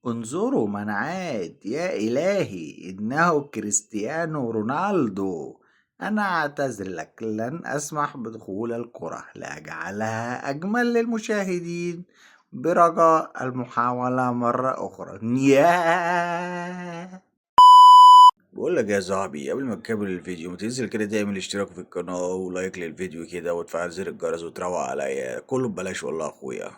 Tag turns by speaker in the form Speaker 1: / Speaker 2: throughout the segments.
Speaker 1: انظروا من عاد يا إلهي إنه كريستيانو رونالدو. أنا أعتذر لك، لن أسمح بدخول الكرة لأجعلها أجمل للمشاهدين، برجاء المحاولة مرة أخرى. ياه. بقول لك يا صاحبي، قبل ما تكمل الفيديو ما تنزل كده تعمل اشتراك في القناة ولايك للفيديو كده وتفعل زر الجرس وتروق عليا، كله ببلاش والله يا اخويا.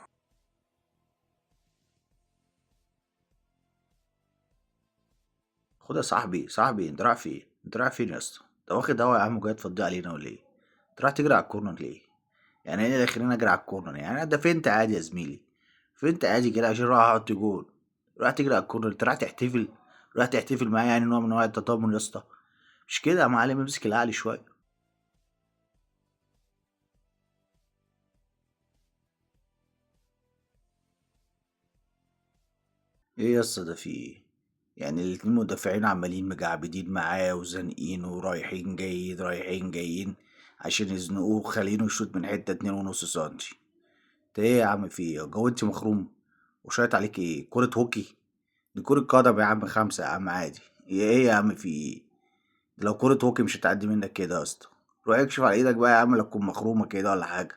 Speaker 1: خد يا صاحبي، انت رايح فين؟ انت رايح فين يا اسطى؟ انت واخد دواء يا عم جاي تفضي علينا ولا ايه؟ انت رايح تجري على الكورنر ليه؟ يعني ايه اللي يخليني اجري على الكورنر؟ يعني انا ده فين عادي يا زميلي؟ فين عادي كده عشان رايح احط جول؟ رايح تجري على الكورنر؟ انت رايح تحتفل؟ رايح تحتفل معايا يعني نوع من انواع التطمن يا اسطى؟ مش كده يا معلم، امسك العقل شويه. ايه يا اسطى ده في ايه؟ يعني الاتنين مدافعين عمالين مجعبدين معاه وزانقين ورايحين جايين رايحين جايين عشان يزنقوه خلينه يشوط من حتة 2.5 سنتي. انت ايه يا عم في ايه؟ جو انت مخروم؟ وشايط عليك ايه؟ كرة هوكي؟ دي كرة قدم يا عم، 5 يا عم عادي. ايه يا عم في ايه؟ دي لو كرة هوكي مش هتعدي منك كده يا اسطى. روح اكشف على ايدك بقى يا عم، لا تكون مخرومة كده ولا حاجة.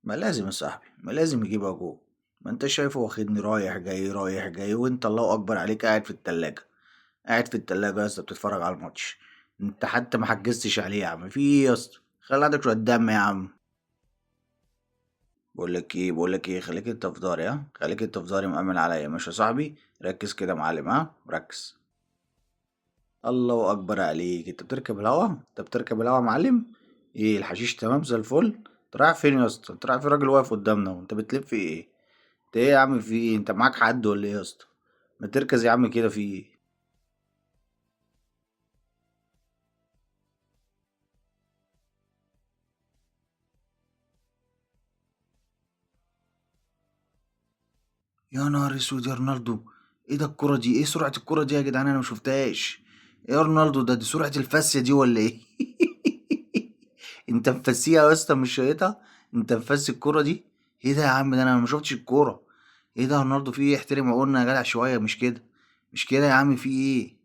Speaker 1: ما لازم يا صاحبي، ما لازم يجيبها جول. ما انت شايفه واخدني رايح جاي رايح جاي، وانت الله اكبر عليك قاعد في التلاجة. قاعد في التلاجة يا اسطى بتتفرج على الماتش. انت حتى ما حجزتش عليه يا عم، في ايه يا اسطى؟ خلي عندك شوية دم يا عم. بقول لك ايه، خليك انت في داري، ها خليك انت في داري مأمن عليا ماشي يا صاحبي. ركز كده يا معلم، ها ركز. الله اكبر عليك، انت بتركب الهوا يا معلم. ايه الحشيش تمام زي الفل؟ انت رايح فين يا اسطى؟ انت رايح في راجل واقف قدامنا وانت بتلف في ايه؟ انت ايه يا عم في ايه؟ انت معاك حد ولا ايه يا اسطى؟ ما تركز يا عم كده في ايه؟ يا نهار اسود يا رونالدو. ايه ده الكرة دي؟ ايه سرعة الكرة دي يا جدعان؟ انا مشوفتهاش. ايه يا رونالدو ده؟ دي سرعة الفاسية دي ولا ايه؟ انت مفسيها يا اسطى مش شايطها؟ انت مفسي الكرة دي؟ ايه ده يا عم؟ ده انا ما شفتش الكورة. ايه ده يا رونالدو؟ في ايه؟ احترم عقولنا يا جدع شوية، مش كده. مش كده يا عم، في ايه؟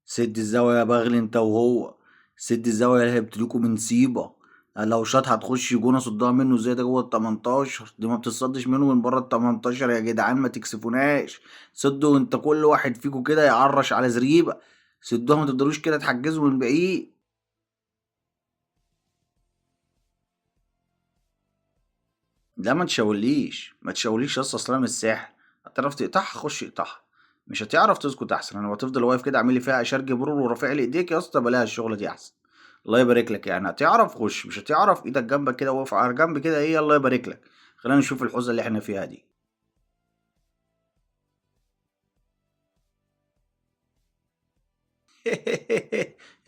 Speaker 1: سد الزاوية يا بغل انت وهو. سد الزاوية اللي هيبتليكوا من نصيبة. لو شاط هتخش جون اصدها منه ازاي؟ ده جوه ال 18، دي ما بتصدش منه من بره ال 18 يا جدعان، ما تكسفوناش. سدوا انت، كل واحد فيكم كده يعرش على زريبة. سدوها، ما تقدروش كده تحجزوا من بعيد. لا ما تشاوليش يا اسطى، اصل انا مش ساحر. هتعرف تقطعها خش اقطعها. مش هتعرف تسكت احسن. انا وهتفضل واقف كده عامل لي فيها اشارج برور ورافع لي ايديك يا اسطى؟ بلاها الشغله دي احسن. الله يبارك لك. يعني هتعرف خش، مش هتعرف ايدك جنبك كده واقف على جنب كده. ايه الله يبارك لك. خلينا نشوف الحوزه اللي احنا فيها دي.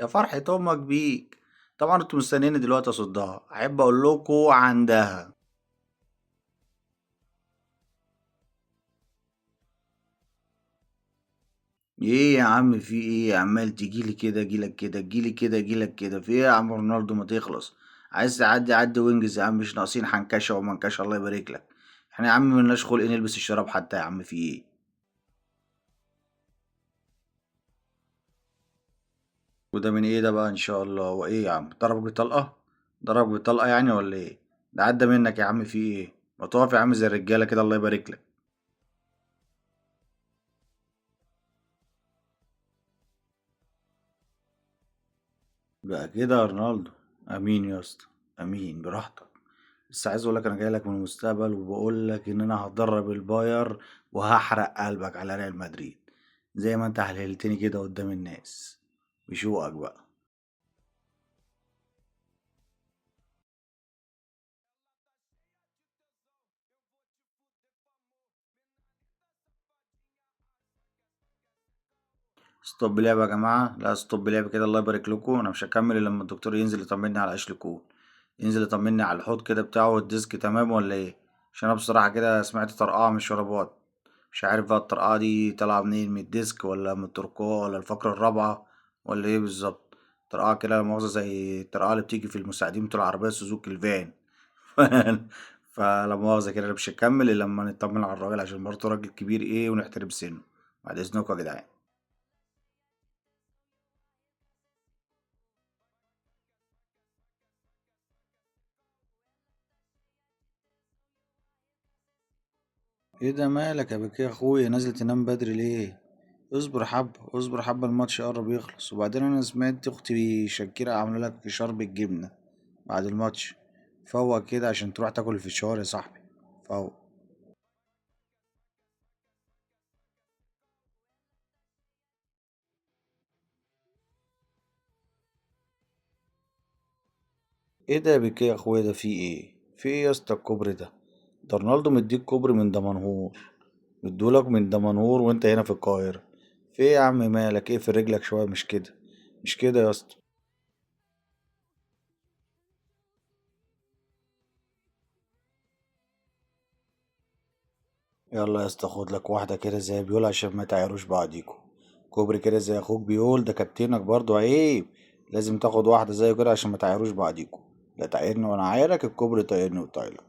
Speaker 1: يا فرحة امك بيك. طبعا انتوا مستنيين دلوقتي اصدها، احب اقول لكم عندها. ايه يا عم في ايه؟ عمال تجيلي كده اجيلك كده، تجيلي كده اجيلك كده، في ايه يا عم رونالدو؟ ما تخلص. عايز تعدي عدي وانجز يا عم، مش ناقصين حنكشه ومنكشه. الله يبارك لك. احنا يا عم ملناش خلق نلبس الشراب حتى يا عم، في ايه؟ وده من ايه ده بقى ان شاء الله؟ وايه يا عم ضربك بطلقه؟ ضربك بطلقه يعني ولا ايه؟ ده عدى منك يا عم، في ايه؟ ما تقف يا عم زي الرجاله كده، الله يبارك لك. بقى كده يا رونالدو؟ امين يا اسطى. امين براحتك. بس عايز اقول لك انا جاي لك من المستقبل وبقول لك ان انا هدرب الباير وهحرق قلبك على ريال مدريد، زي ما انت هلهلتني كده قدام الناس. بشوقك بقى. ستوب لعب يا جماعة، لا ستوب لعب كده، الله يبارك لكم. انا مش هكمل إلا لما الدكتور ينزل يطمني على عيش لكون. ينزل يطمني على الحوض كده بتاعه والديسك تمام ولا ايه؟ عشان انا بصراحة كده سمعت طرقعة من الشرابات. مش عارف بقى الطرقعة دي طالعة منين، من الديسك ولا من الترقوة ولا الفقرة الرابعة ولا ايه بالظبط؟ طرقعة كده لا مؤاخذة زي الطرقعة اللي بتيجي في المساعدين بتوع العربية سوزوكي الفان. فلا مؤاخذة كده، انا مش هكمل الا لما نطمن على الراجل عشان برضه راجل كبير ايه ونحترم سنه. بعد اذنكم يا جدعان. ايه ده مالك يا بكي يا اخويا نازل تنام بدري ليه؟ اصبر حبة اصبر حبة، الماتش قرب يخلص. وبعدين انا سمعت اختي شاكيرة عاملة لك شرب الجبنة بعد الماتش. فوق كده عشان تروح تاكل الفشار يا صاحبي. فوق. ايه ده يا بكي يا اخويا، ده في ايه؟ في ايه يا اسطى الكوبري ده؟ ده رونالدو مديك كوبري من دمنهور، مديهولك من دمنهور وانت هنا في القاهرة. في ايه يا عم مالك؟ ايه في رجلك شوية؟ مش كده، مش كده يا اسطى. يلا يا اسطى خد لك واحدة كده زي بيقول عشان ما تعيروش بعضيكوا. كوبري كده زي اخوك بيقول، ده كابتنك برضو عيب. لازم تاخد واحدة زي كده عشان ما تعيروش بعضيكوا. لا تعايرني وانا عايرك، الكوبري طايرني وطايلك.